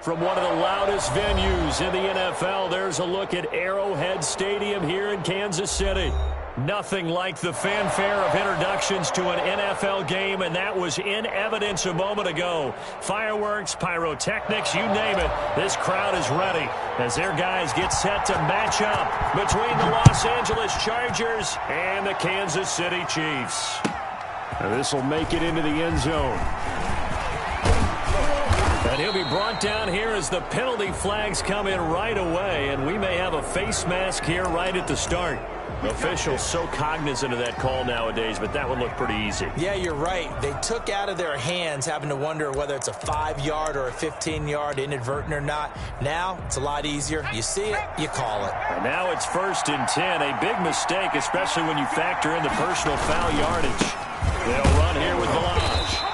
From one of the loudest venues in the NFL, there's a look at Arrowhead Stadium here in Kansas City. Nothing like the fanfare of introductions to an NFL game, and that was in evidence a moment ago. Fireworks, pyrotechnics, you name it. This crowd is ready as their guys get set to match up between the Los Angeles Chargers and the Kansas City Chiefs. This will make it into the end zone. And he'll be brought down here as the penalty flags come in right away, and we may have a face mask here right at the start. Officials so cognizant of that call nowadays, but that would look pretty easy. Yeah, you're right. They took out of their hands having to wonder whether it's a 5-yard or a 15-yard inadvertent or not. Now, it's a lot easier. You see it, you call it. And now it's 1st and 10. A big mistake, especially when you factor in the personal foul yardage. They'll run here with Balaj.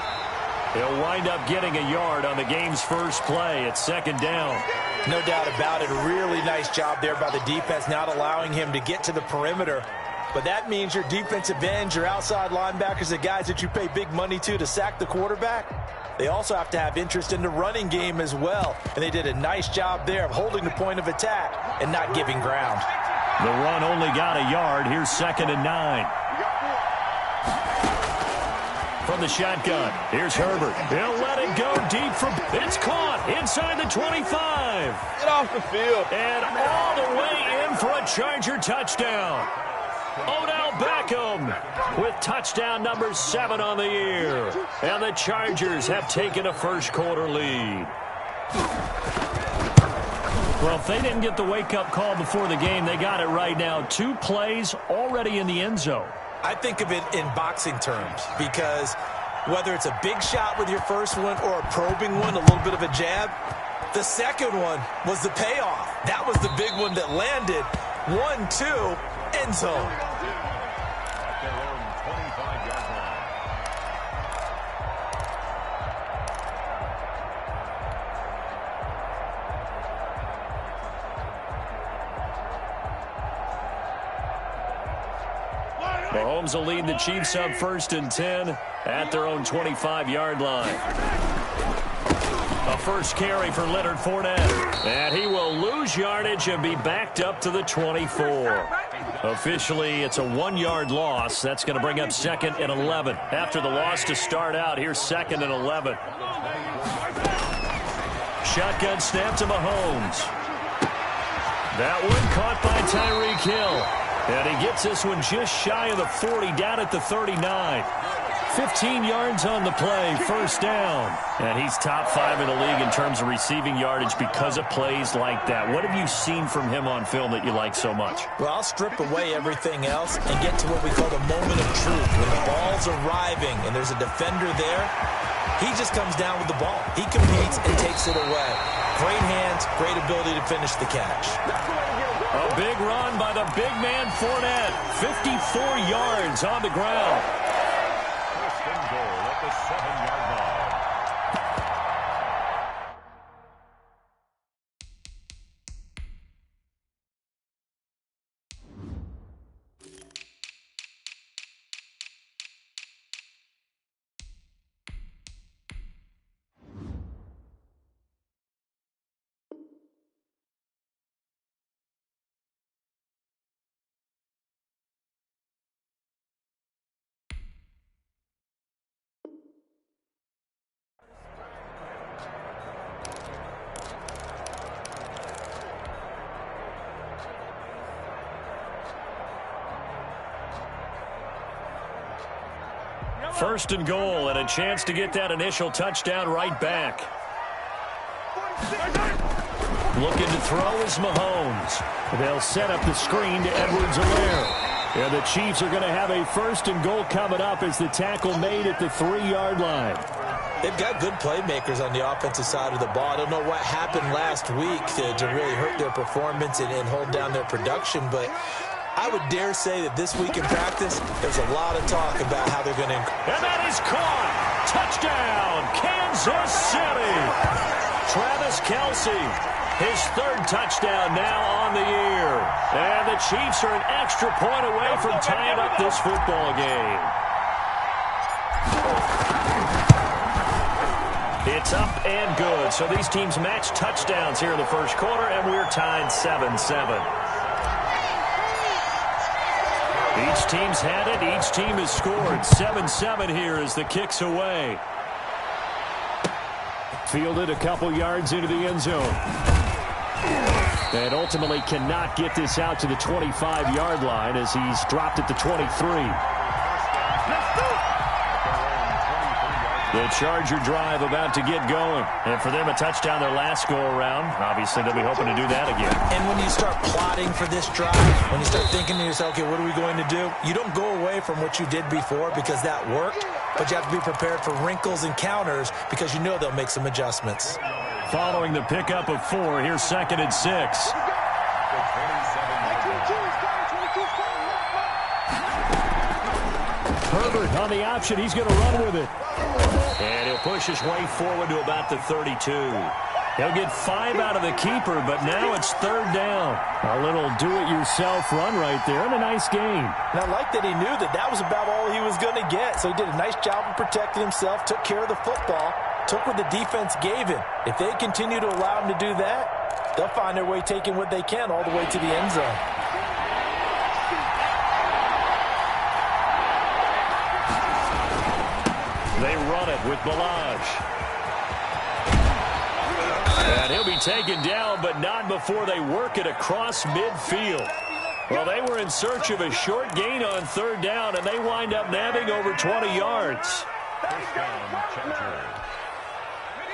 He'll wind up getting a yard on the game's first play at 2nd down. No doubt about it. A really nice job there by the defense, not allowing him to get to the perimeter. But that means your defensive ends, your outside linebackers, the guys that you pay big money to sack the quarterback, they also have to have interest in the running game as well. And they did a nice job there of holding the point of attack and not giving ground. The run only got a yard. Here's 2nd and 9. From the shotgun, here's Herbert. He'll let it go deep for... It's caught inside the 25. Get off the field. And all the way in for a Charger touchdown. Odell Beckham with touchdown number 7 on the year. And the Chargers have taken a first-quarter lead. Well, if they didn't get the wake-up call before the game, they got it right now. 2 plays already in the end zone. I think of it in boxing terms because whether it's a big shot with your first one or a probing one, a little bit of a jab, the second one was the payoff. That was the big one that landed. 1-2, end zone. Mahomes will lead the Chiefs up 1st and 10 at their own 25-yard line. A first carry for Leonard Fournette. And he will lose yardage and be backed up to the 24. Officially, it's a 1-yard loss. That's going to bring up 2nd and 11. After the loss to start out, here's 2nd and 11. Shotgun snap to Mahomes. That one caught by Tyreek Hill. And he gets this one just shy of the 40, down at the 39. 15 yards on the play, 1st down. And he's top 5 in the league in terms of receiving yardage because of plays like that. What have you seen from him on film that you like so much? Well, I'll strip away everything else and get to what we call the moment of truth. When the ball's arriving and there's a defender there, he just comes down with the ball. He competes and takes it away. Great hands, great ability to finish the catch. A big run by the big man Fournette. 54 yards on the ground. First and goal at the 7-yard line. First and goal, and a chance to get that initial touchdown right back. Looking to throw is Mahomes. They'll set up the screen to Edwards-Helaire. And the Chiefs are going to have a 1st and goal coming up as the tackle made at the 3-yard line. They've got good playmakers on the offensive side of the ball. I don't know what happened last week to really hurt their performance and hold down their production, but I would dare say that this week in practice, there's a lot of talk about how they're going to... And that is caught! Touchdown, Kansas City! Travis Kelce, his 3rd touchdown now on the year. And the Chiefs are an extra point away from tying up this football game. It's up and good. So these teams match touchdowns here in the first quarter, and we're tied 7-7. Each team's had it. Each team has scored. 7-7 here as the kick's away. Fielded a couple yards into the end zone. And ultimately cannot get this out to the 25-yard line as he's dropped at the 23. The Charger drive about to get going. And for them, a touchdown their last go-around. Obviously, they'll be hoping to do that again. And when you start plotting for this drive, when you start thinking to yourself, okay, what are we going to do? You don't go away from what you did before because that worked, but you have to be prepared for wrinkles and counters because you know they'll make some adjustments. Following the pickup of 4, here's 2nd and 6. Herbert on the option. He's going to run with it. And he'll push his way forward to about the 32. He'll get 5 out of the keeper, but now it's 3rd down. A little do-it-yourself run right there, and a nice gain. And I like that he knew that that was about all he was going to get. So he did a nice job of protecting himself, took care of the football, took what the defense gave him. If they continue to allow him to do that, they'll find their way taking what they can all the way to the end zone. They run it with Balaj. And he'll be taken down, but not before they work it across midfield. Well, they were in search of a short gain on 3rd down, and they wind up nabbing over 20 yards.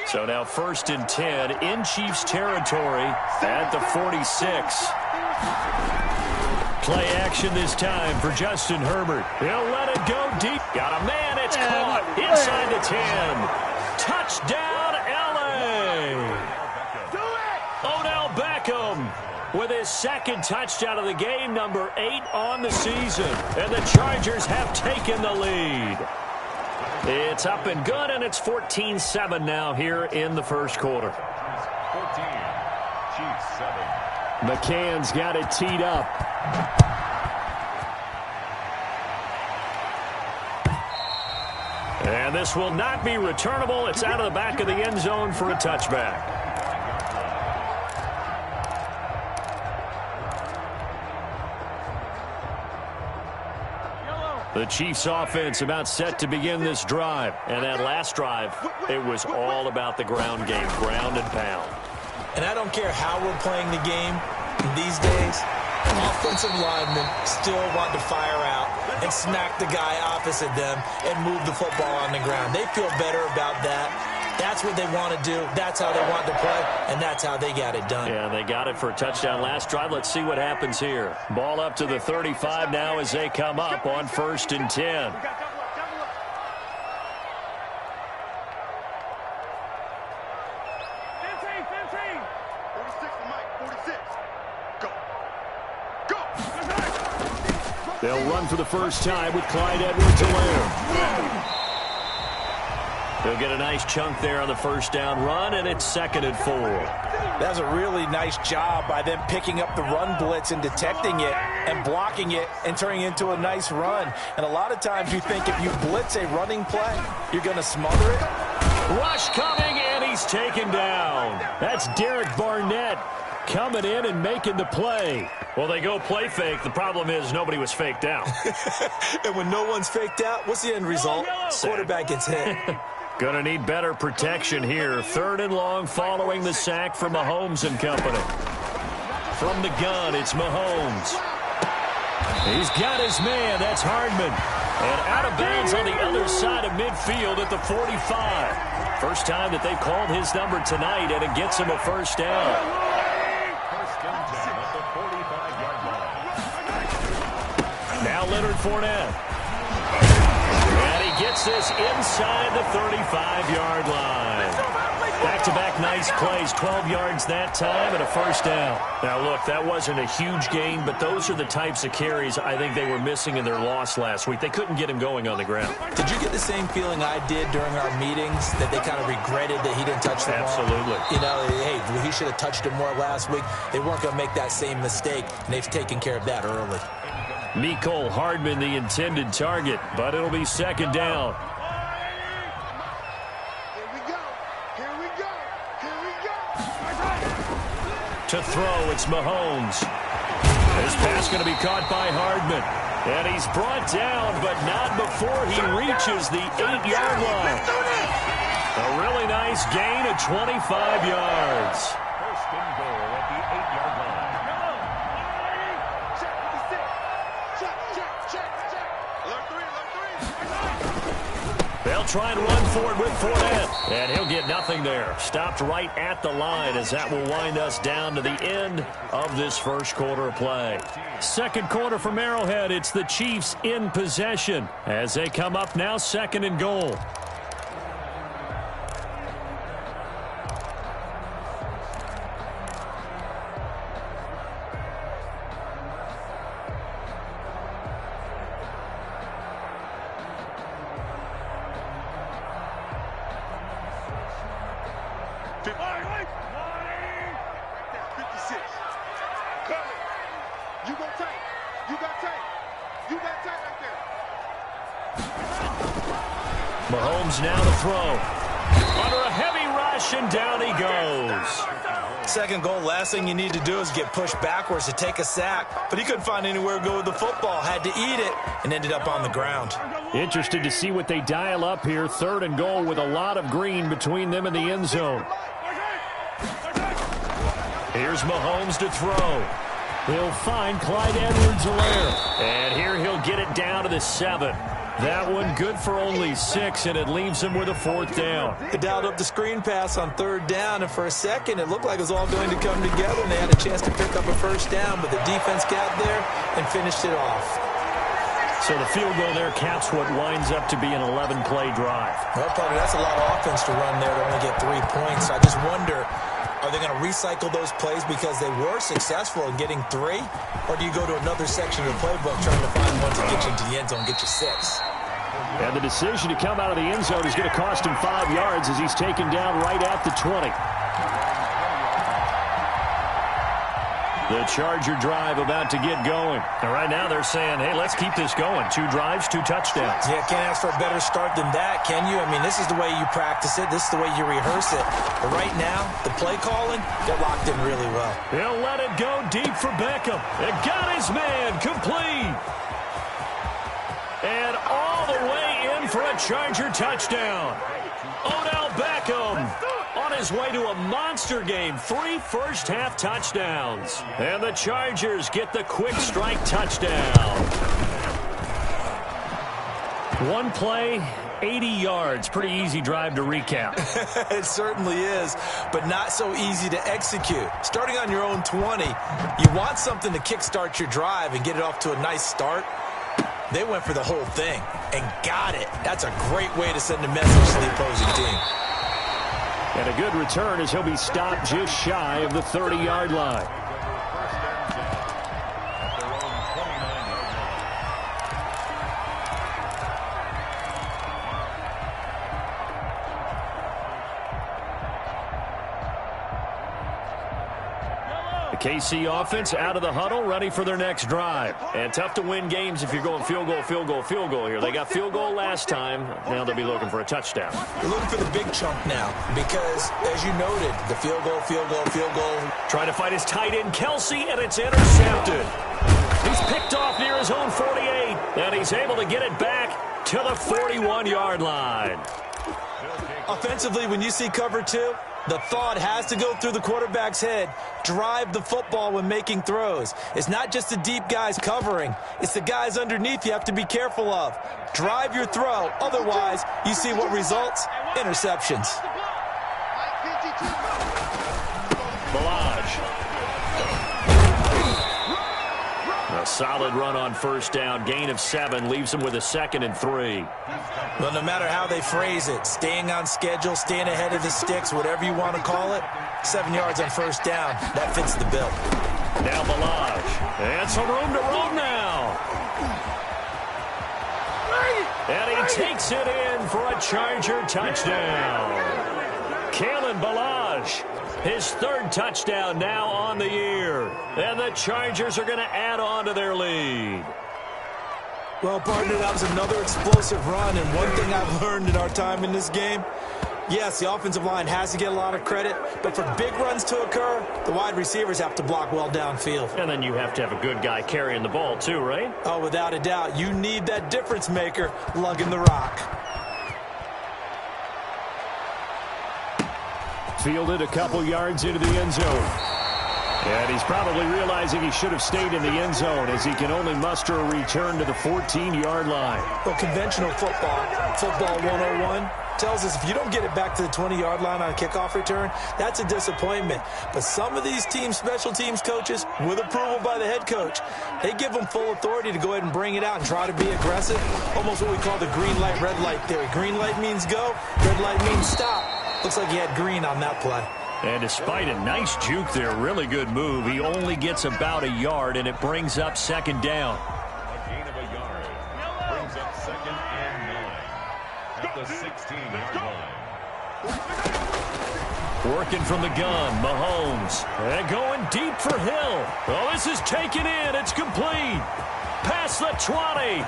So now 1st and 10 in Chiefs territory at the 46. Play action this time for Justin Herbert. He'll let it go deep. Got a man. It's caught inside the 10. Touchdown, L.A. Odell Beckham with his 2nd touchdown of the game, number 8 on the season. And the Chargers have taken the lead. It's up and good, and it's 14-7 now here in the first quarter. 14, Chiefs 7. McCann's got it teed up. And this will not be returnable. It's out of the back of the end zone for a touchback. The Chiefs offense about set to begin this drive. And that last drive, it was all about the ground game, ground and pound. And I don't care how we're playing the game these days, offensive linemen still want to fire out and smack the guy opposite them and move the football on the ground. They feel better about that. That's what they want to do. That's how they want to play, and that's how they got it done. Yeah, they got it for a touchdown last drive. Let's see what happens here. Ball up to the 35 now as they come up on 1st and 10. They'll run for the first time with Clyde Edwards-Helaire. They'll get a nice chunk there on the first down run, and it's 2nd and 4. That's a really nice job by them picking up the run blitz and detecting it and blocking it and turning it into a nice run. And a lot of times you think if you blitz a running play, you're going to smother it. Rush coming, and he's taken down. That's Derek Barnett coming in and making the play. Well, they go play fake. The problem is nobody was faked out. And when no one's faked out, what's the end result? Quarterback gets hit. Going to need better protection here. 3rd and long following the sack from Mahomes and company. From the gun, it's Mahomes. He's got his man. That's Hardman. And out of bounds on the other side of midfield at the 45. First time that they've called his number tonight, and it gets him a first down. Now Leonard Fournette. And he gets this inside the 35-yard line. Back-to-back nice plays, 12 yards that time and a first down. Now, look, that wasn't a huge gain, but those are the types of carries I think they were missing in their loss last week. They couldn't get him going on the ground. Did you get the same feeling I did during our meetings, that they kind of regretted that he didn't touch the ball? Absolutely. You know, hey, he should have touched it more last week. They weren't going to make that same mistake, and they've taken care of that early. Mecole Hardman, the intended target, but it'll be 2nd down. Here we go. Here To throw, it's Mahomes. This pass going to be caught by Hardman. And he's brought down, but not before he reaches the 8-yard line. A really nice gain of 25 yards. First and goal at the 8-yard line. They'll try and run for it with Fournette. And he'll get nothing there. Stopped right at the line as that will wind us down to the end of this first quarter of play. Second quarter from Arrowhead. It's the Chiefs in possession as they come up now second and goal. Mahomes now to throw. Under a heavy rush, and down he goes. Second goal, last thing you need to do is get pushed backwards to take a sack. But he couldn't find anywhere to go with the football. Had to eat it and ended up on the ground. Interested to see what they dial up here. Third and goal with a lot of green between them and the end zone. Here's Mahomes to throw. He'll find Clyde Edwards-Helaire. And here he'll get it down to the 7. That one good for only 6, and it leaves him with a 4th down. They dialed up the screen pass on 3rd down, and for a second it looked like it was all going to come together, and they had a chance to pick up a 1st down, but the defense got there and finished it off. So the field goal there caps what winds up to be an 11-play drive. Well, partner, that's a lot of offense to run there to only get 3 points. I just wonder, are they going to recycle those plays because they were successful in getting 3? Or do you go to another section of the playbook trying to find one to get you into the end zone and get you 6? And the decision to come out of the end zone is going to cost him 5 yards as he's taken down right at the 20. The Charger drive about to get going. And right now they're saying, hey, let's keep this going. 2 drives, 2 touchdowns. Yeah, can't ask for a better start than that, can you? I mean, this is the way you practice it. This is the way you rehearse it. But right now, the play calling, they're locked in really well. He'll let it go deep for Beckham. It got his man complete. And all the way in for a Charger touchdown. Odell Beckham on his way to a monster game. 3 first-half touchdowns. And the Chargers get the quick strike touchdown. One play, 80 yards. Pretty easy drive to recap. It certainly is, but not so easy to execute. Starting on your own 20, you want something to kickstart your drive and get it off to a nice start. They went for the whole thing and got it. That's a great way to send a message to the opposing team. And a good return as he'll be stopped just shy of the 30-yard line. KC offense out of the huddle, ready for their next drive. And tough to win games if you're going field goal, field goal, field goal here. They got field goal last time. Now they'll be looking for a touchdown. They're looking for the big chunk now because, as you noted, the field goal, field goal, field goal. Trying to fight his tight end, Kelsey, and it's intercepted. He's picked off near his own 48, and he's able to get it back to the 41-yard line. Offensively, when you see cover 2, the thought has to go through the quarterback's head. Drive the football when making throws. It's not just the deep guys covering. It's the guys underneath you have to be careful of. Drive your throw. Otherwise, you see what results? Interceptions. A solid run on first down. Gain of 7 leaves him with a 2nd and 3. Well, no matter how they phrase it, staying on schedule, staying ahead of the sticks, whatever you want to call it, 7 yards on first down, that fits the bill. Now Balaj. And some room to roam now. And he takes it in for a Charger touchdown. Kalen Balaj, his 3rd touchdown now on the year. And the Chargers are going to add on to their lead. Well, partner, that was another explosive run, and one thing I've learned in our time in this game, Yes, the offensive line has to get a lot of credit, but for big runs to occur, the wide receivers have to block well downfield. And then you have to have a good guy carrying the ball too, right? Oh, without a doubt. You need that difference maker lugging the rock. Fielded a couple yards into the end zone. And he's probably realizing he should have stayed in the end zone as he can only muster a return to the 14-yard line. Well, conventional football 101, tells us if you don't get it back to the 20-yard line on a kickoff return, that's a disappointment. But some of these special teams coaches, with approval by the head coach, they give them full authority to go ahead and bring it out and try to be aggressive. Almost what we call the green light, red light theory. Green light means go, red light means stop. Looks like he had green on that play. And despite a nice juke there, really good move, he only gets about a yard, and it brings up second down. A gain of a yard brings up 2nd and 9 at the 16-yard line. Working from the gun, Mahomes. And going deep for Hill. Oh, this is taken in. It's complete. Past the 20.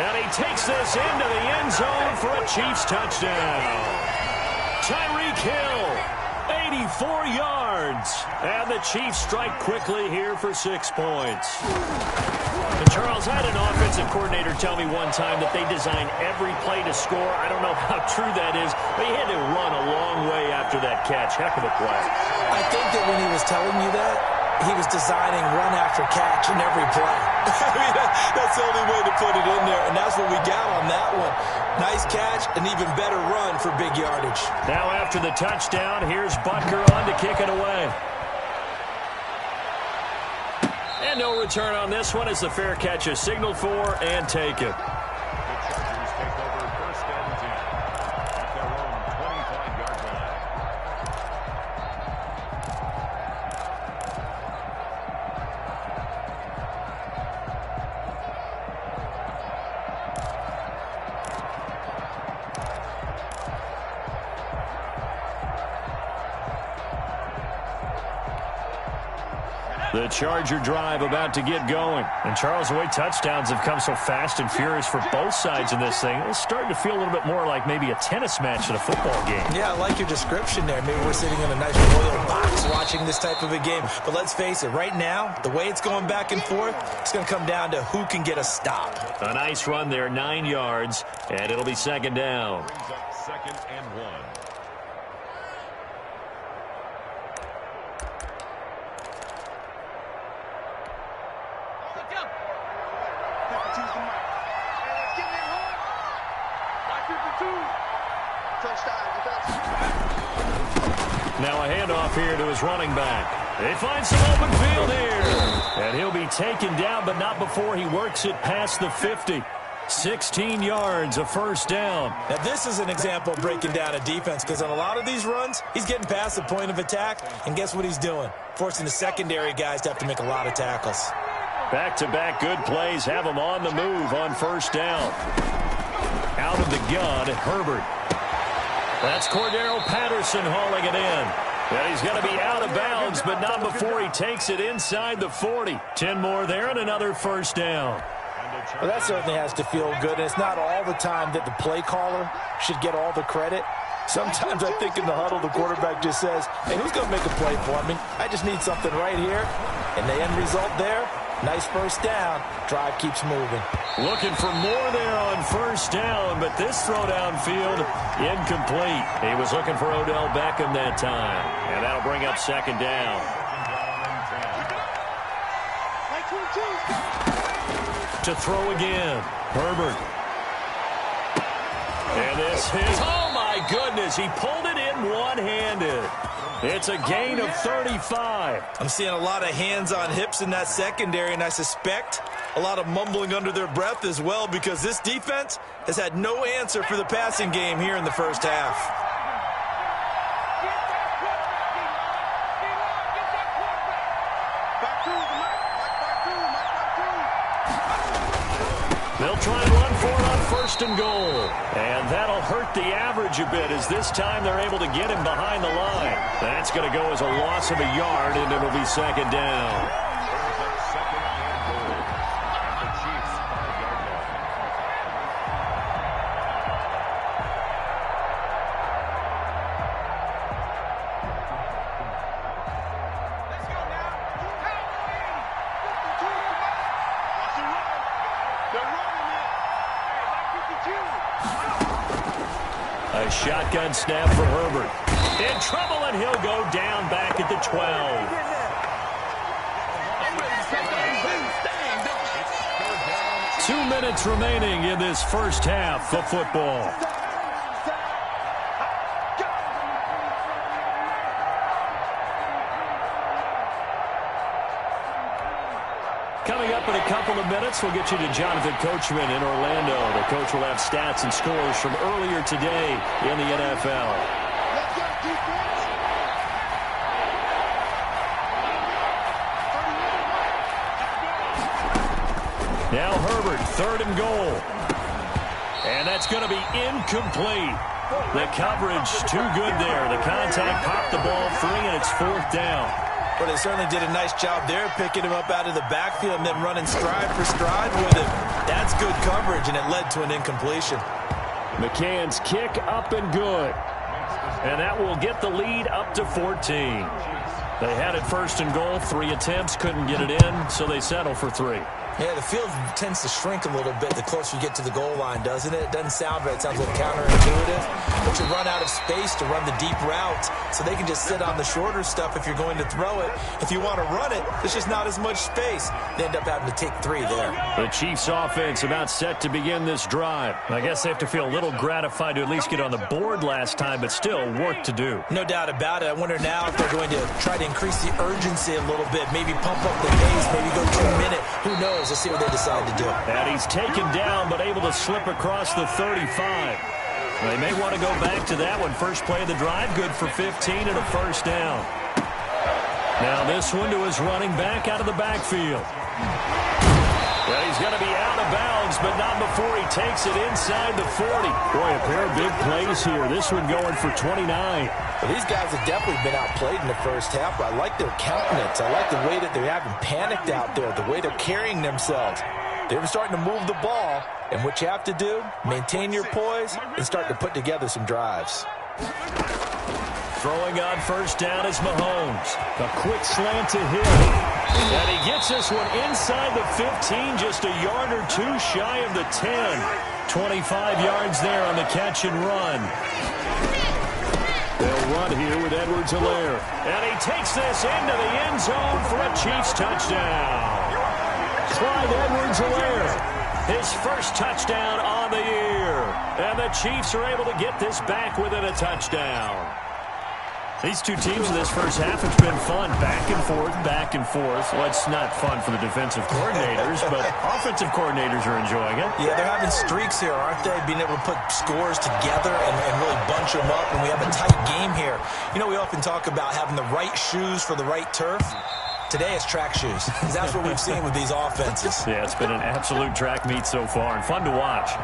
And he takes this into the end zone for a Chiefs touchdown. Tyreek Hill. 84 yards. And the Chiefs strike quickly here for 6 points. And Charles, I had an offensive coordinator tell me one time that they design every play to score. I don't know how true that is, but he had to run a long way after that catch. Heck of a play. I think that when he was telling you that, he was designing run after catch in every play. I mean, that's the only way to put it in there, and that's what we got on that one. Nice catch, an even better run for big yardage. Now after the touchdown, here's Butker on to kick it away. And no return on this one as the fair catch is signaled for and taken. The Chargers take over 1st and 10 at their own 25-yard line. The Charger drive about to get going. And Charles, the way touchdowns have come so fast and furious for both sides of this thing, it's starting to feel a little bit more like maybe a tennis match in a football game. Yeah, I like your description there. Maybe we're sitting in a nice royal box watching this type of a game. But let's face it, right now, the way it's going back and forth, it's going to come down to who can get a stop. A nice run there, 9 yards, and it'll be second down. Brings up 2nd and 1. Now a handoff here to his running back. They find some open field here. And he'll be taken down, but not before he works it past the 50. 16 yards, a first down. Now this is an example of breaking down a defense, because on a lot of these runs, he's getting past the point of attack, and guess what he's doing? Forcing the secondary guys to have to make a lot of tackles. Back-to-back good plays have him on the move on first down. Out of the gun, Herbert. That's Cordero Patterson hauling it in. And he's going to be out of bounds, but not before he takes it inside the 40. 10 more there and another first down. Well, that certainly has to feel good, and it's not all the time that the play caller should get all the credit. Sometimes I think in the huddle, the quarterback just says, hey, who's going to make a play for me? I just need something right here. And the end result there, nice first down. Drive keeps moving. Looking for more there on first down, but this throw downfield incomplete. He was looking for Odell Beckham that time, and that'll bring up second down. To throw again, Herbert. And this is, oh my goodness, he pulled it in one-handed. It's a gain of 35. I'm seeing a lot of hands on hips in that secondary, and I suspect a lot of mumbling under their breath as well, because this defense has had no answer for the passing game here in the first half. They'll try and run for it on first and goal. And that'll hurt the average a bit, as this time they're able to get him behind the line. That's going to go as a loss of a yard, and it'll be second down. A shotgun snap for Herbert. In trouble, and he'll go down back at the 12. 2 minutes remaining in this first half of football. Coming up in a couple of minutes, we'll get you to Jonathan Coachman in Orlando. The coach will have stats and scores from earlier today in the NFL. Now Herbert, 3rd and goal. And that's going to be incomplete. The coverage too good there. The contact popped the ball free, and it's 4th down. But they certainly did a nice job there, picking him up out of the backfield and then running stride for stride with him. That's good coverage, and it led to an incompletion. McCann's kick up and good. And that will get the lead up to 14. They had it 1st and goal, 3 attempts, couldn't get it in, so they settle for 3. Yeah, the field tends to shrink a little bit the closer you get to the goal line, doesn't it? It doesn't sound right. It sounds a little counterintuitive. But you run out of space to run the deep routes, so they can just sit on the shorter stuff if you're going to throw it. If you want to run it, there's just not as much space. They end up having to take 3 there. The Chiefs offense about set to begin this drive. I guess they have to feel a little gratified to at least get on the board last time, but still work to do. No doubt about it. I wonder now if they're going to try to increase the urgency a little bit, maybe pump up the pace, maybe go to a minute. Who knows? Let's see what they decide to do. And he's taken down, but able to slip across the 35. They may want to go back to that one. First play of the drive, good for 15 and a 1st down. Now this one to his running back out of the backfield. Well, he's going to be out of bounds, but not before he takes it inside the 40. Boy, a pair of big plays here. This one going for 29. Well, these guys have definitely been outplayed in the first half, but I like their countenance. I like the way that they're having panicked out there, the way they're carrying themselves. They're starting to move the ball, and what you have to do, maintain your poise and start to put together some drives. Throwing on 1st down is Mahomes. A quick slant to him. And he gets this one inside the 15, just a yard or 2 shy of the 10. 25 yards there on the catch and run. They'll run here with Edwards-Helaire. And he takes this into the end zone for a Chiefs touchdown. Clyde Edwards-Helaire, his first touchdown on the year. And the Chiefs are able to get this back within a touchdown. These two teams in this first half, it's been fun. Back and forth, back and forth. Well, it's not fun for the defensive coordinators, but offensive coordinators are enjoying it. Yeah, they're having streaks here, aren't they? Being able to put scores together and really bunch them up, and we have a tight game here. You know, we often talk about having the right shoes for the right turf. Today it's track shoes. That's what we've seen with these offenses. Yeah, it's been an absolute track meet so far, and fun to watch.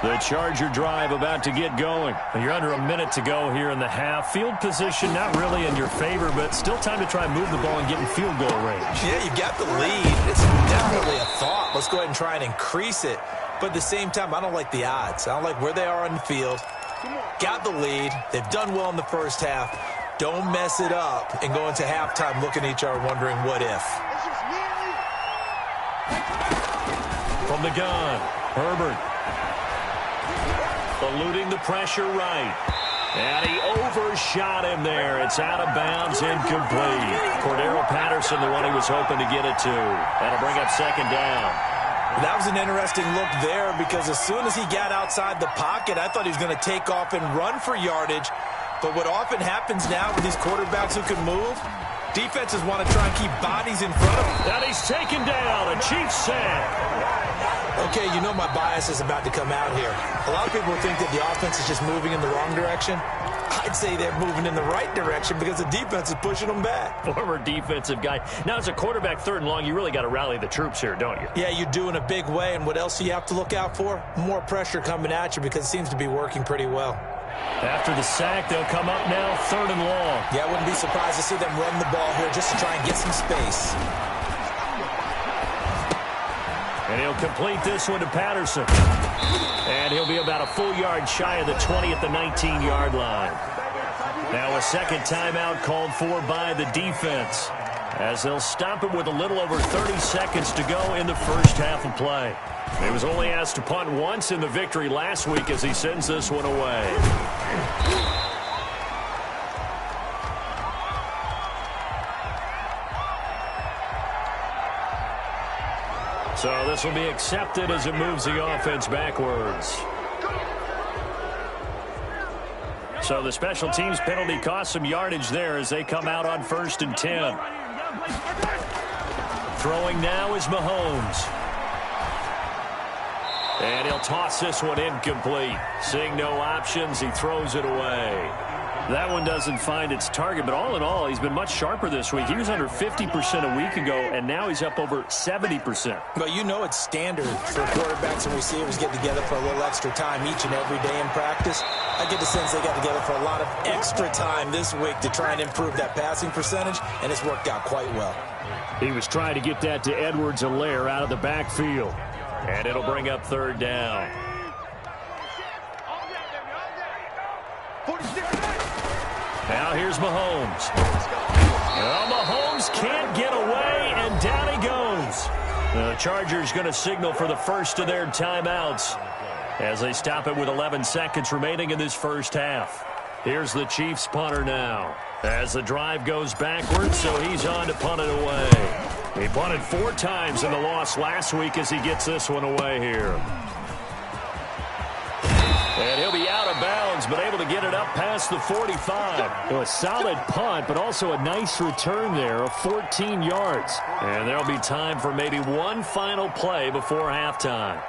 The Charger drive about to get going. You're under a minute to go here in the half. Field position not really in your favor, but still time to try and move the ball and get in field goal range. Yeah, you've got the lead. It's definitely a thought. Let's go ahead and try and increase it. But at the same time, I don't like the odds. I don't like where they are on the field. Got the lead. They've done well in the first half. Don't mess it up and go into halftime looking at each other wondering what if. From the gun, Herbert. Eluding the pressure right. And he overshot him there. It's out of bounds, incomplete. Cordero Patterson, the one he was hoping to get it to. That'll bring up 2nd down. That was an interesting look there because as soon as he got outside the pocket, I thought he was going to take off and run for yardage. But what often happens now with these quarterbacks who can move, defenses want to try and keep bodies in front of them. And he's taken down. A Chiefs sack. Okay, you know my bias is about to come out here. A lot of people think that the offense is just moving in the wrong direction. I'd say they're moving in the right direction because the defense is pushing them back. Former defensive guy. Now, as a quarterback 3rd and long, you really got to rally the troops here, don't you? Yeah, you do in a big way. And what else do you have to look out for? More pressure coming at you because it seems to be working pretty well. After the sack, they'll come up now 3rd and long. Yeah, I wouldn't be surprised to see them run the ball here just to try and get some space. And he'll complete this one to Patterson. And he'll be about a full yard shy of the 20 at the 19-yard line. Now a second timeout called for by the defense. as they'll stop it with a little over 30 seconds to go in the first half of play. He was only asked to punt once in the victory last week as he sends this one away. So this will be accepted as it moves the offense backwards. So the special teams penalty cost some yardage there as they come out on 1st and 10. Throwing now is Mahomes. And he'll toss this one incomplete. Seeing no options, he throws it away. That one doesn't find its target, but all in all, he's been much sharper this week. He was under 50% a week ago, and now he's up over 70%. Well, you know it's standard for quarterbacks and receivers get together for a little extra time each and every day in practice. I get the sense they got together for a lot of extra time this week to try and improve that passing percentage, and it's worked out quite well. He was trying to get that to Edwards-Helaire out of the backfield, and it'll bring up 3rd down. Now here's Mahomes. Well, Mahomes can't get away, and down he goes. The Chargers going to signal for the first of their timeouts as they stop it with 11 seconds remaining in this first half. Here's the Chiefs punter now as the drive goes backwards, so he's on to punt it away. He punted 4 times in the loss last week as he gets this one away here. And he'll be out of bounds, but able to get it up past the 45. So a solid punt, but also a nice return there of 14 yards. And there'll be time for maybe one final play before halftime.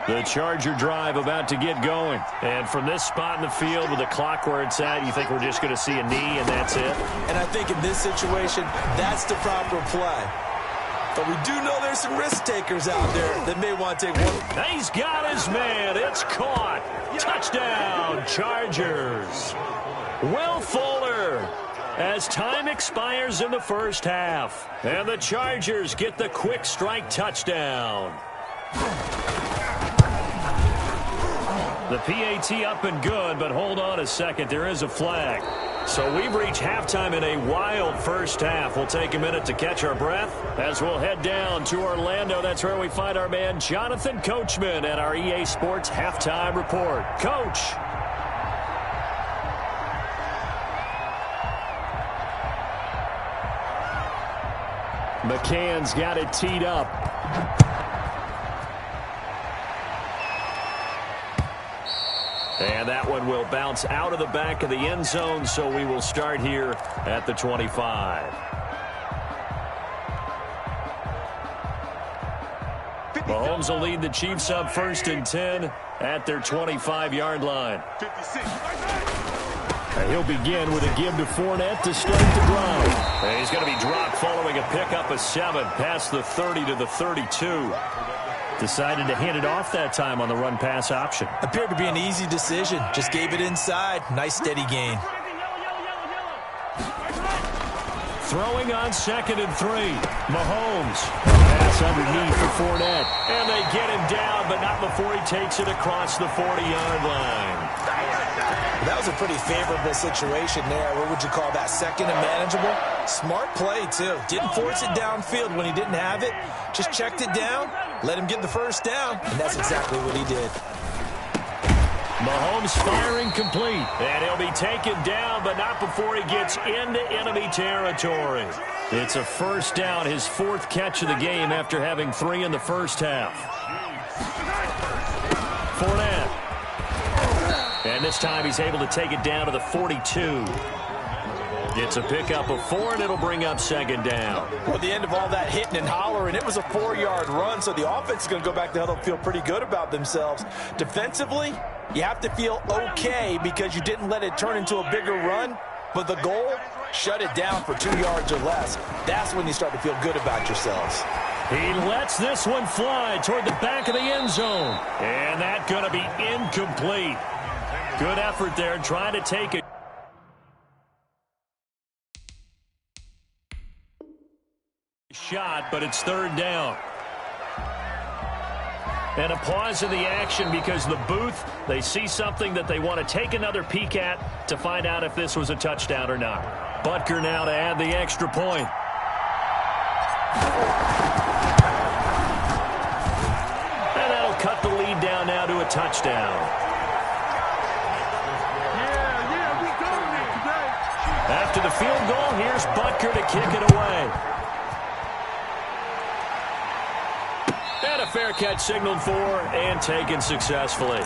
The Charger drive about to get going. And from this spot in the field with the clock where it's at, you think we're just going to see a knee and that's it? And I think in this situation, that's the proper play. But we do know there's some risk takers out there that may want to take one. He's got his man. It's caught. Touchdown, Chargers. Will Fuller as time expires in the first half. And the Chargers get the quick strike touchdown. The PAT up and good, but hold on a second. There is a flag. So we've reached halftime in a wild first half. We'll take a minute to catch our breath as we'll head down to Orlando. That's where we find our man Jonathan Coachman at our EA Sports Halftime Report. Coach. McCann's got it teed up. And that one will bounce out of the back of the end zone, so we will start here at the 25. Mahomes will lead the Chiefs up 1st and 10 at their 25-yard line. And he'll begin with a give to Fournette to start the drive. And he's going to be dropped following a pickup of 7 past the 30 to the 32. Decided to hand it off that time on the run-pass option. Appeared to be an easy decision. Just gave it inside. Nice steady gain. Throwing on 2nd and 3. Mahomes. Pass underneath for Fournette. And they get him down, but not before he takes it across the 40-yard line. That was a pretty favorable situation there. What would you call that? 2nd and manageable? Smart play, too. Didn't force it downfield when he didn't have it. Just checked it down, let him get the first down, and that's exactly what he did. Mahomes firing complete, and he'll be taken down, but not before he gets into enemy territory. It's a first down, his 4th catch of the game after having 3 in the first half. Fournette. And this time he's able to take it down to the 42. It's a pickup of 4, and it'll bring up 2nd down. Well, at the end of all that hitting and hollering, it was a 4-yard run, so the offense is going to go back to huddle and feel pretty good about themselves. Defensively, you have to feel okay because you didn't let it turn into a bigger run, but the goal, shut it down for 2 yards or less. That's when you start to feel good about yourselves. He lets this one fly toward the back of the end zone, and that's going to be incomplete. Good effort there, trying to take it. Shot, but it's 3rd down. And a pause in the action because the booth, they see something that they want to take another peek at to find out if this was a touchdown or not. Butker now to add the extra point. And that'll cut the lead down now to a touchdown. After the field goal, here's Butker to kick it away. And a fair catch signaled for and taken successfully.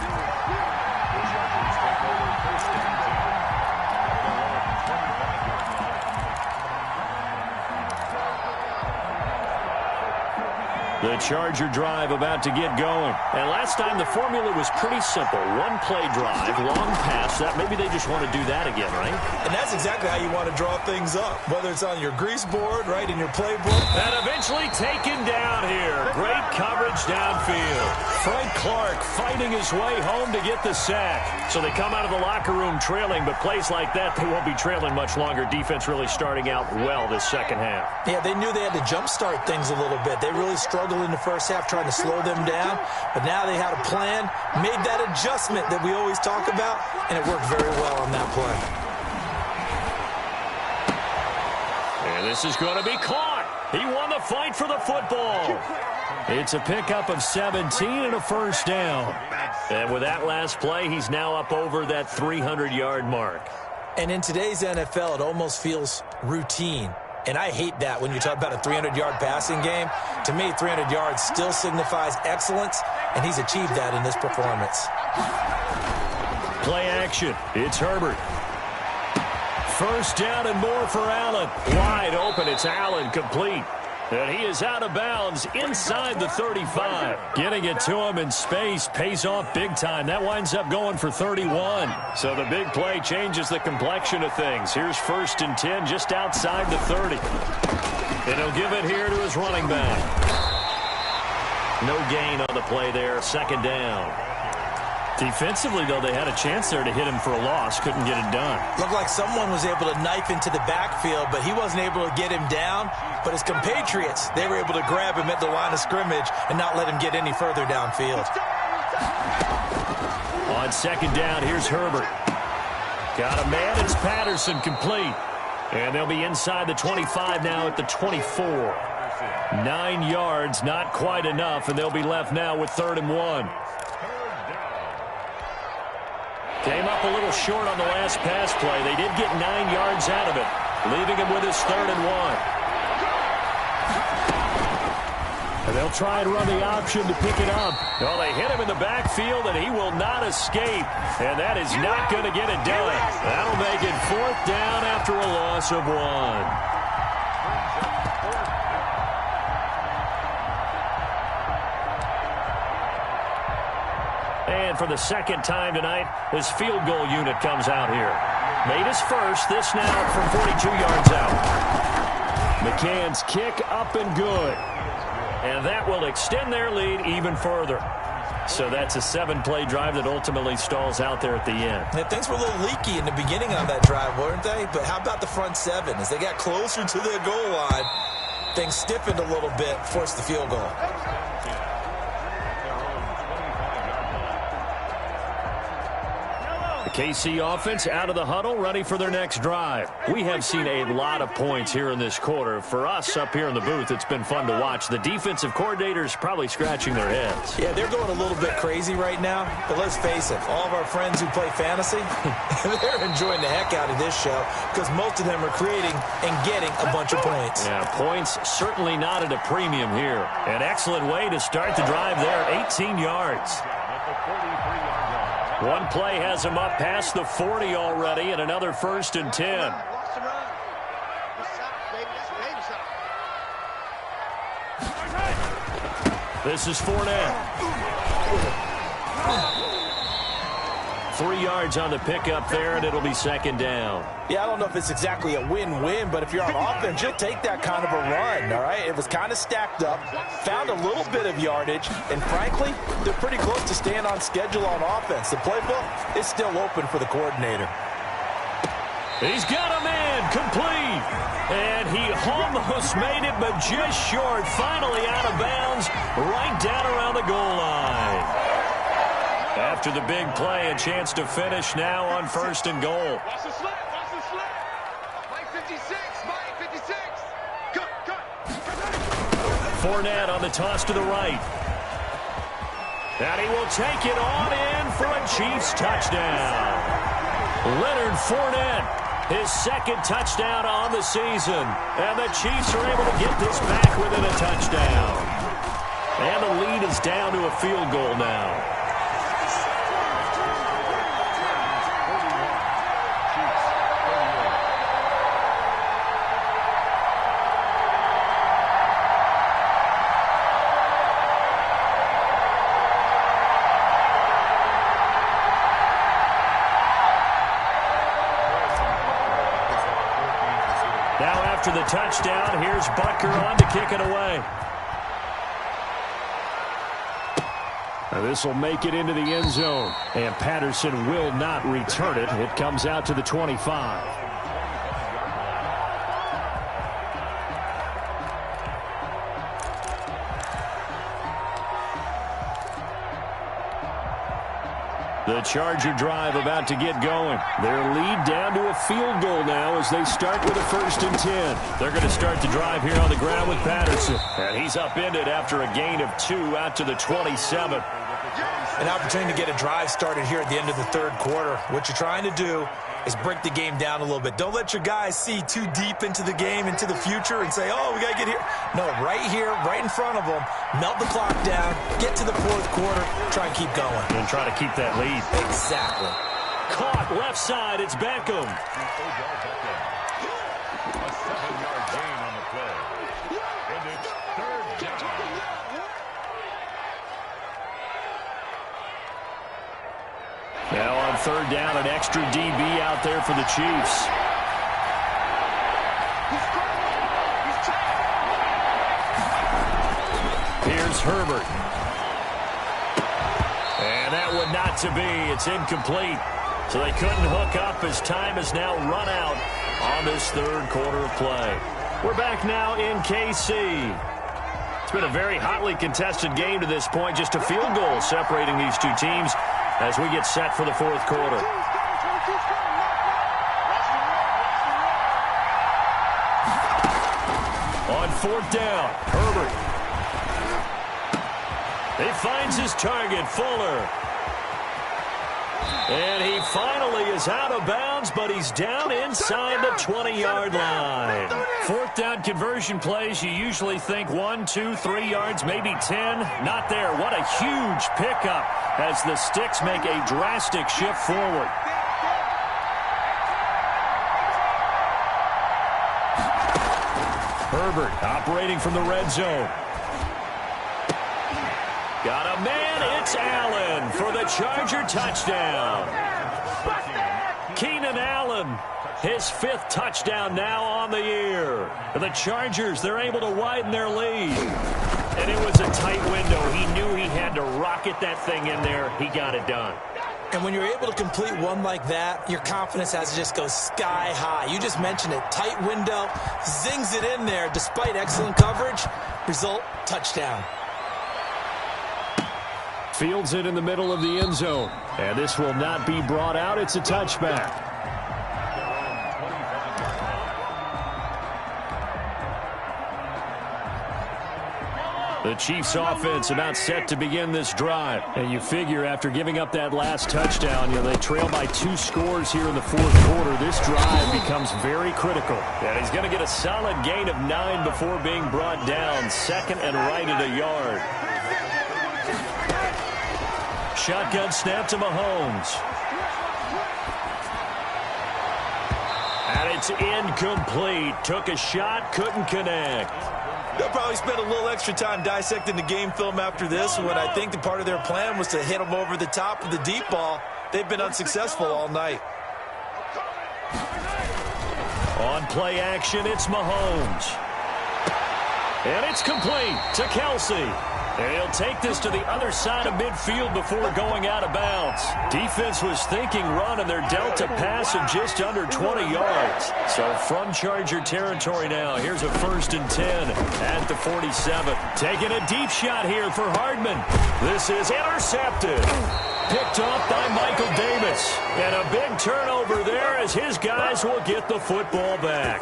The Charger drive about to get going. And last time the formula was pretty simple. One play drive, long pass. That maybe they just want to do that again, right? And that's exactly how you want to draw things up. Whether it's on your grease board, right, in your playbook. And eventually taken down here. Great coverage downfield. Frank Clark fighting his way home to get the sack. So they come out of the locker room trailing, but plays like that, they won't be trailing much longer. Defense really starting out well this second half. Yeah, they knew they had to jumpstart things a little bit. They really struggled in the first half trying to slow them down, but now they had a plan, made that adjustment that we always talk about, and it worked very well on that play. And this is going to be caught. He won the fight for the football. It's a pickup of 17 and a first down. And with that last play, he's now up over that 300-yard mark. And in today's NFL, it almost feels routine. And I hate that when you talk about a 300-yard passing game. To me, 300 yards still signifies excellence, and he's achieved that in this performance. Play action. It's Herbert. First down and more for Allen. Wide open. It's Allen complete. And he is out of bounds inside the 35. Getting it to him in space pays off big time. That winds up going for 31. So the big play changes the complexion of things. Here's 1st and 10 just outside the 30. And he'll give it here to his running back. No gain on the play there. Second down. Defensively, though, they had a chance there to hit him for a loss. Couldn't get it done. Looked like someone was able to knife into the backfield, but he wasn't able to get him down. But his compatriots, they were able to grab him at the line of scrimmage and not let him get any further downfield. On second down, here's Herbert. Got a man. It's Patterson complete. And they'll be inside the 25 now at the 24. 9 yards, not quite enough, and they'll be left now with 3rd and 1. Came up a little short on the last pass play. They did get 9 yards out of it, leaving him with his 3rd and 1. And they'll try and run the option to pick it up. Well, they hit him in the backfield, and he will not escape. And that is not going to get it done. That'll make it 4th down after a loss of 1. And for the second time tonight, his field goal unit comes out here. Made his first, this now from 42 yards out. McCann's kick up and good. And that will extend their lead even further. So that's a 7-play drive that ultimately stalls out there at the end. Yeah, things were a little leaky in the beginning on that drive, weren't they? But how about the front 7? As they got closer to their goal line, things stiffened a little bit, forced the field goal. The KC offense out of the huddle, ready for their next drive. We have seen a lot of points here in this quarter. For us up here in the booth, it's been fun to watch. The defensive coordinators probably scratching their heads. Yeah, they're going a little bit crazy right now. But let's face it, all of our friends who play fantasy, they're enjoying the heck out of this show because most of them are creating and getting a bunch of points. Yeah, points certainly not at a premium here. An excellent way to start the drive there, 18 yards. One play has him up past the 40 already, and another 1st and 10. This is Fournette. 3 yards on the pickup there, and it'll be 2nd down. Yeah, I don't know if it's exactly a win-win, but if you're on offense, you'll take that kind of a run, all right? It was kind of stacked up, found a little bit of yardage, and frankly, they're pretty close to staying on schedule on offense. The playbook is still open for the coordinator. He's got a man complete. And he almost made it, but just short. Finally out of bounds, right down around the goal line. After the big play, a chance to finish now on 1st and goal. Watch the slip. Watch the slip. Mike 56. Mike 56. Cut. Fournette on the toss to the right. And he will take it on in for a Chiefs touchdown. Leonard Fournette, his 2nd touchdown on the season. And the Chiefs are able to get this back within a touchdown. And the lead is down to a field goal now. After the touchdown, here's Butker on to kick it away. Now this will make it into the end zone, and Patterson will not return it. It comes out to the 25. The Charger drive about to get going. Their lead down to a field goal now as they start with a 1st and 10. They're going to start the drive here on the ground with Patterson. And he's upended after a gain of 2 out to the 27. An opportunity to get a drive started here at the end of the 3rd quarter. What you're trying to do is break the game down a little bit. Don't let your guys see too deep into the game, into the future, and say, oh, we got to get here. No, right here, right in front of them, melt the clock down, get to the 4th quarter, try and keep going. And try to keep that lead. Exactly. Caught left side, it's Beckham. A 7-yard gain on the play. And it's 3rd down. Now on 3rd down, an extra DB out there for the Chiefs. Here's Herbert. And that one not to be. It's incomplete. So they couldn't hook up as time has now run out on this 3rd quarter of play. We're back now in KC. It's been a very hotly contested game to this point. Just a field goal separating these two teams as we get set for the 4th quarter. On 4th down, Herbert. He finds his target, Fuller. And he finally is out of bounds, but he's down inside the 20-yard line. 4th down conversion plays, you usually think 1, 2, 3 yards, maybe 10. Not there. What a huge pickup as the sticks make a drastic shift forward. Herbert operating from the red zone. Got a man, it's Allen for the Charger touchdown. Keenan Allen, his 5th touchdown now on the year. The Chargers, they're able to widen their lead. And it was a tight window. He knew he had to rocket that thing in there. He got it done. And when you're able to complete one like that, your confidence has to just go sky high. You just mentioned it. Tight window, zings it in there despite excellent coverage. Result, touchdown. Fields it in the middle of the end zone. And this will not be brought out. It's a touchback. The Chiefs offense about set to begin this drive. And you figure after giving up that last touchdown, they trail by 2 scores here in the 4th quarter. This drive becomes very critical. And he's going to get a solid gain of 9 before being brought down. 2nd and right at a yard. Shotgun snap to Mahomes. And it's incomplete. Took a shot, couldn't connect. They'll probably spend a little extra time dissecting the game film after this when I think the part of their plan was to hit them over the top of the deep ball. They've been unsuccessful all night. On play action, it's Mahomes. And it's complete to Kelsey. And he'll take this to the other side of midfield before going out of bounds. Defense was thinking run, and they're dealt a pass of just under 20 yards. So from Charger territory now, here's a 1st and 10 at the 47. Taking a deep shot here for Hardman. This is intercepted. Picked off by Michael Davis. And a big turnover there as his guys will get the football back.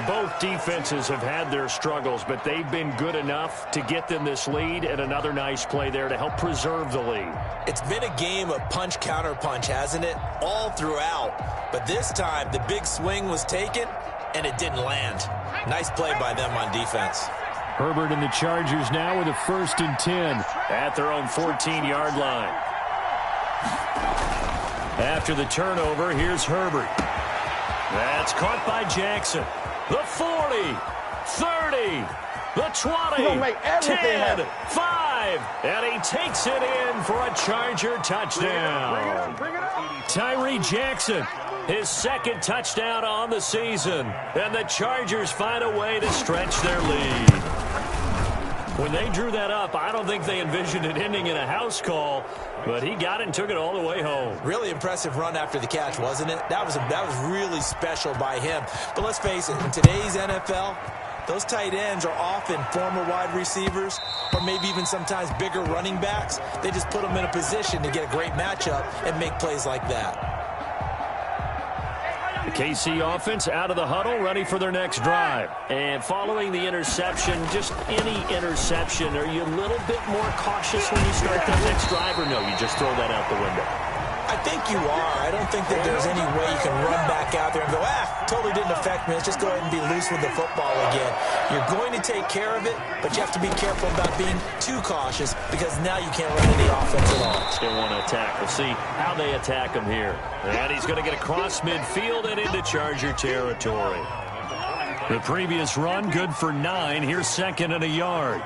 Both defenses have had their struggles, but they've been good enough to get them this lead, and another nice play there to help preserve the lead. It's been a game of punch-counter-punch, hasn't it? All throughout. But this time, the big swing was taken, and it didn't land. Nice play by them on defense. Herbert and the Chargers now with a 1st and 10 at their own 14-yard line. After the turnover, here's Herbert. That's caught by Jackson. The 40, 30, the 20, 10, 5, and he takes it in for a Charger touchdown. Tyree Jackson, his 2nd touchdown on the season, and the Chargers find a way to stretch their lead. When they drew that up, I don't think they envisioned it ending in a house call, but he got it and took it all the way home. Really impressive run after the catch, wasn't it? That was really special by him. But let's face it, in today's NFL, those tight ends are often former wide receivers or maybe even sometimes bigger running backs. They just put them in a position to get a great matchup and make plays like that. The KC offense out of the huddle, ready for their next drive. And following the interception, just any interception, are you a little bit more cautious when you start that next drive, or no, you just throw that out the window? I think you are. I don't think that there's any way you can run back out there and go, totally didn't affect me. Let's just go ahead and be loose with the football again. You're going to take care of it, but you have to be careful about being too cautious because now you can't run any offense at all. Still want to attack. We'll see how they attack him here. And he's going to get across midfield and into Charger territory. The previous run, good for 9. Here's 2nd and a yard.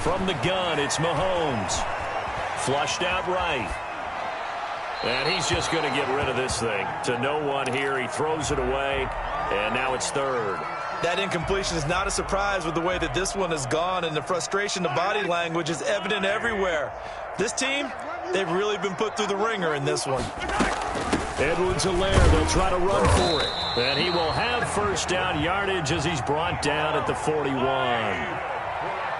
From the gun, it's Mahomes. Flushed out right. And he's just going to get rid of this thing. To no one here. He throws it away, and now it's 3rd. That incompletion is not a surprise with the way that this one has gone, and the frustration, the body language is evident everywhere. This team, they've really been put through the ringer in this one. Edwards-Helaire, they'll try to run for it. And he will have 1st down yardage as he's brought down at the 41.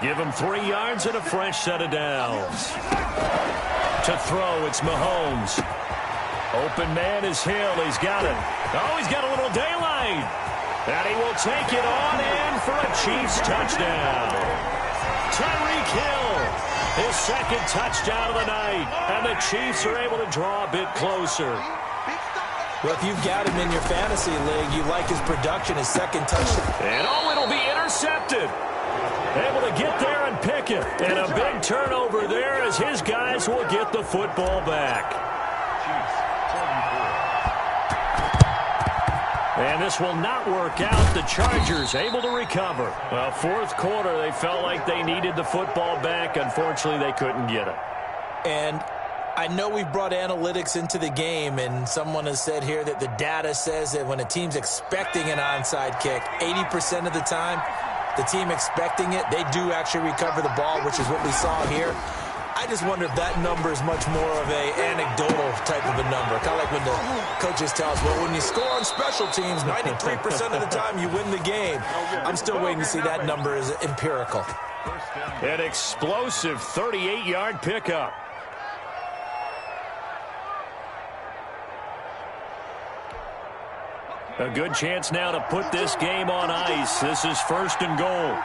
Give him 3 yards and a fresh set of downs. To throw, it's Mahomes. Open man is Hill. He's got it. Oh, he's got a little daylight. And he will take it on in for a Chiefs touchdown. Tyreek Hill, his 2nd touchdown of the night. And the Chiefs are able to draw a bit closer. Well, if you've got him in your fantasy league, you like his production, his 2nd touchdown. And it'll be intercepted. Able to get there and pick it. And a big turnover there as his guys will get the football back. And this will not work out. The Chargers able to recover. Well, 4th quarter, they felt like they needed the football back. Unfortunately, they couldn't get it. And I know we've brought analytics into the game, and someone has said here that the data says that when a team's expecting an onside kick, 80% of the time, the team expecting it, they do actually recover the ball, which is what we saw here. I just wonder if that number is much more of a anecdotal type of a number. Kind of like when the coaches tell us, well, when you score on special teams, 93% of the time you win the game. I'm still waiting to see that number is empirical. An explosive 38-yard pickup. A good chance now to put this game on ice. This is 1st and goal.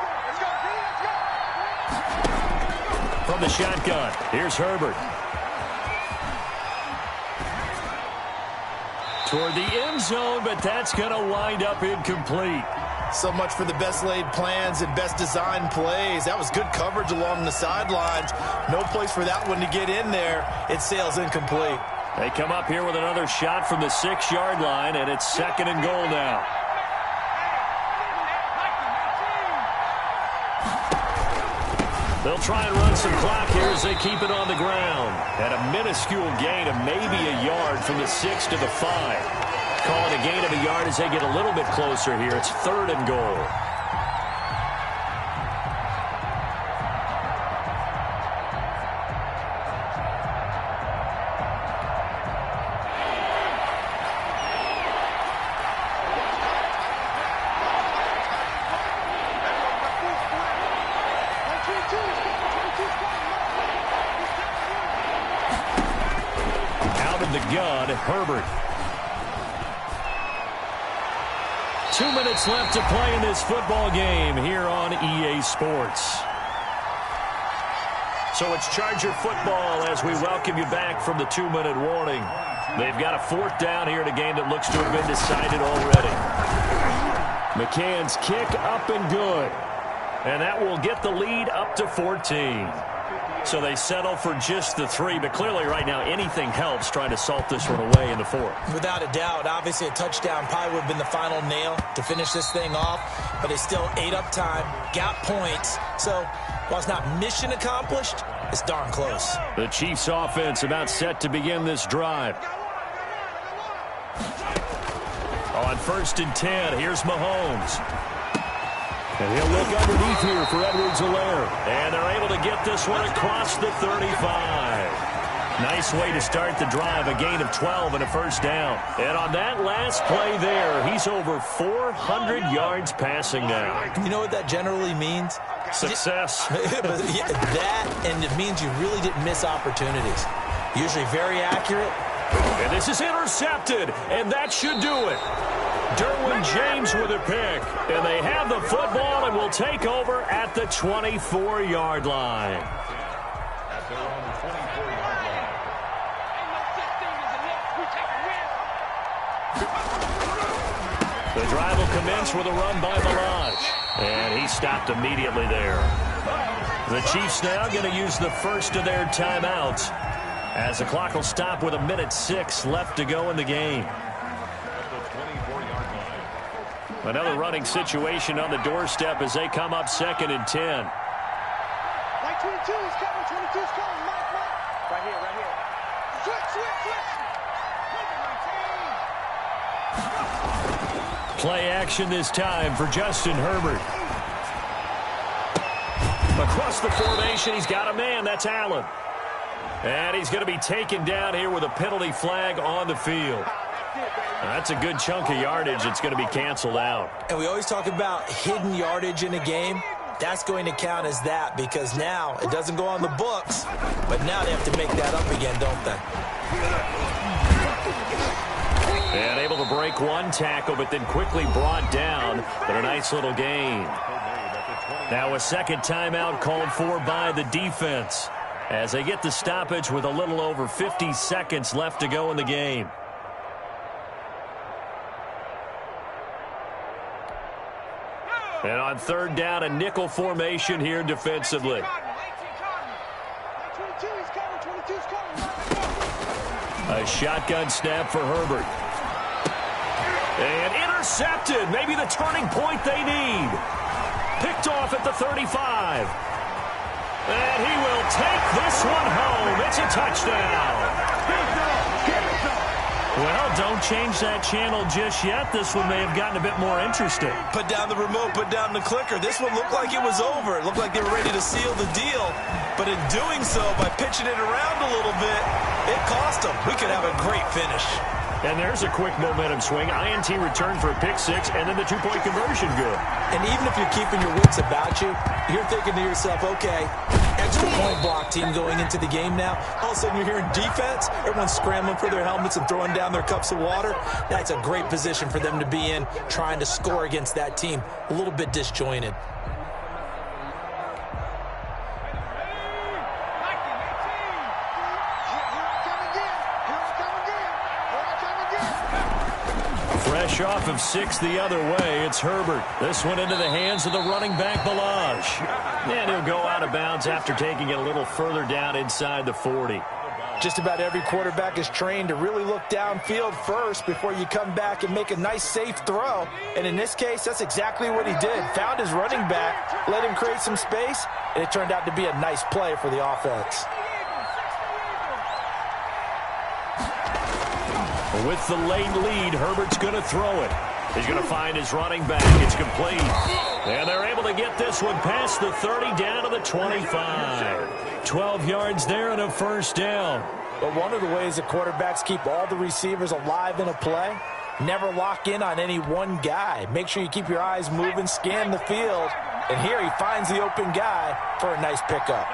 From the shotgun, here's Herbert. Toward the end zone, but that's going to wind up incomplete. So much for the best laid plans and best designed plays. That was good coverage along the sidelines. No place for that one to get in there. It sails incomplete. They come up here with another shot from the 6-yard line, and it's 2nd and goal now. They'll try and run some clock here as they keep it on the ground. And a minuscule gain of maybe a yard from the 6 to the 5. Calling a gain of a yard as they get a little bit closer here. It's 3rd and goal. out of the gun, Herbert. 2 minutes left to play in this football game here on EA Sports. So it's Charger football as we welcome you back from the 2-minute warning. They've got a 4th down here in a game that looks to have been decided already. McCann's kick up and good. And that will get the lead up to 14. So they settle for just the 3, but clearly right now anything helps trying to salt this one away in the 4th. Without a doubt, obviously a touchdown probably would have been the final nail to finish this thing off, but they still ate up time, got points. So while it's not mission accomplished, it's darn close. The Chiefs offense about set to begin this drive. On 1st and 10, here's Mahomes. And he'll look underneath here for Edwards-Helaire. And they're able to get this one across the 35. Nice way to start the drive, a gain of 12 and a 1st down. And on that last play there, he's over 400 yards passing now. You know what that generally means? Success. That, and it means you really didn't miss opportunities. Usually very accurate. And this is intercepted, and that should do it. Derwin James with a pick, and they have the football and will take over at the 24-yard line. The drive will commence with a run by Balaj, and he stopped immediately there. The Chiefs now going to use the first of their timeouts as the clock will stop with 1:06 left to go in the game. Another running situation on the doorstep as they come up 2nd and 10. Right 22 is coming. 22 is coming. Mike. Right here. Switch. Play action this time for Justin Herbert. Across the formation, he's got a man. That's Allen. And he's going to be taken down here with a penalty flag on the field. That's a good chunk of yardage. It's going to be canceled out. And we always talk about hidden yardage in a game. That's going to count as that because now it doesn't go on the books, but now they have to make that up again, don't they? And able to break one tackle, but then quickly brought down. But a nice little gain. Now a 2nd timeout called for by the defense as they get the stoppage with a little over 50 seconds left to go in the game. And on 3rd down, a nickel formation here defensively. A shotgun snap for Herbert. And intercepted. Maybe the turning point they need. Picked off at the 35. And he will take this one home. It's a touchdown. Well, don't change that channel just yet. This one may have gotten a bit more interesting. Put down the remote, put down the clicker. This one looked like it was over. It looked like they were ready to seal the deal. But in doing so, by pitching it around a little bit, it cost them. We could have a great finish. And there's a quick momentum swing. INT return for a pick-6, and then the 2-point conversion good. And even if you're keeping your wits about you, you're thinking to yourself, okay, extra point block team going into the game now. All of a sudden you're hearing defense. Everyone's scrambling for their helmets and throwing down their cups of water. That's a great position for them to be in, trying to score against that team. A little bit disjointed. Fresh off of 6 the other way, it's Herbert. This one into the hands of the running back, Balaj. And he'll go out of bounds after taking it a little further down inside the 40. Just about every quarterback is trained to really look downfield first before you come back and make a nice, safe throw. And in this case, that's exactly what he did. Found his running back, let him create some space, and it turned out to be a nice play for the offense. With the late lead, Herbert's going to throw it. He's going to find his running back. It's complete. And they're able to get this one past the 30 down to the 25. 12 yards there and a 1st down. But one of the ways that quarterbacks keep all the receivers alive in a play, never lock in on any one guy. Make sure you keep your eyes moving, scan the field. And here he finds the open guy for a nice pickup.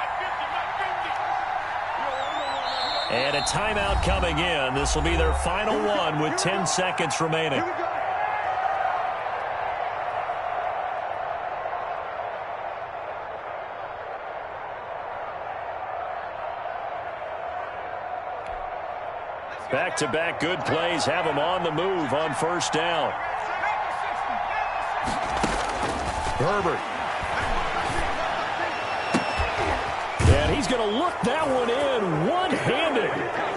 And a timeout coming in. This will be their final one with 10 seconds remaining. Back-to-back good plays have him on the move on first down. Herbert. And he's going to look that one in one-handed.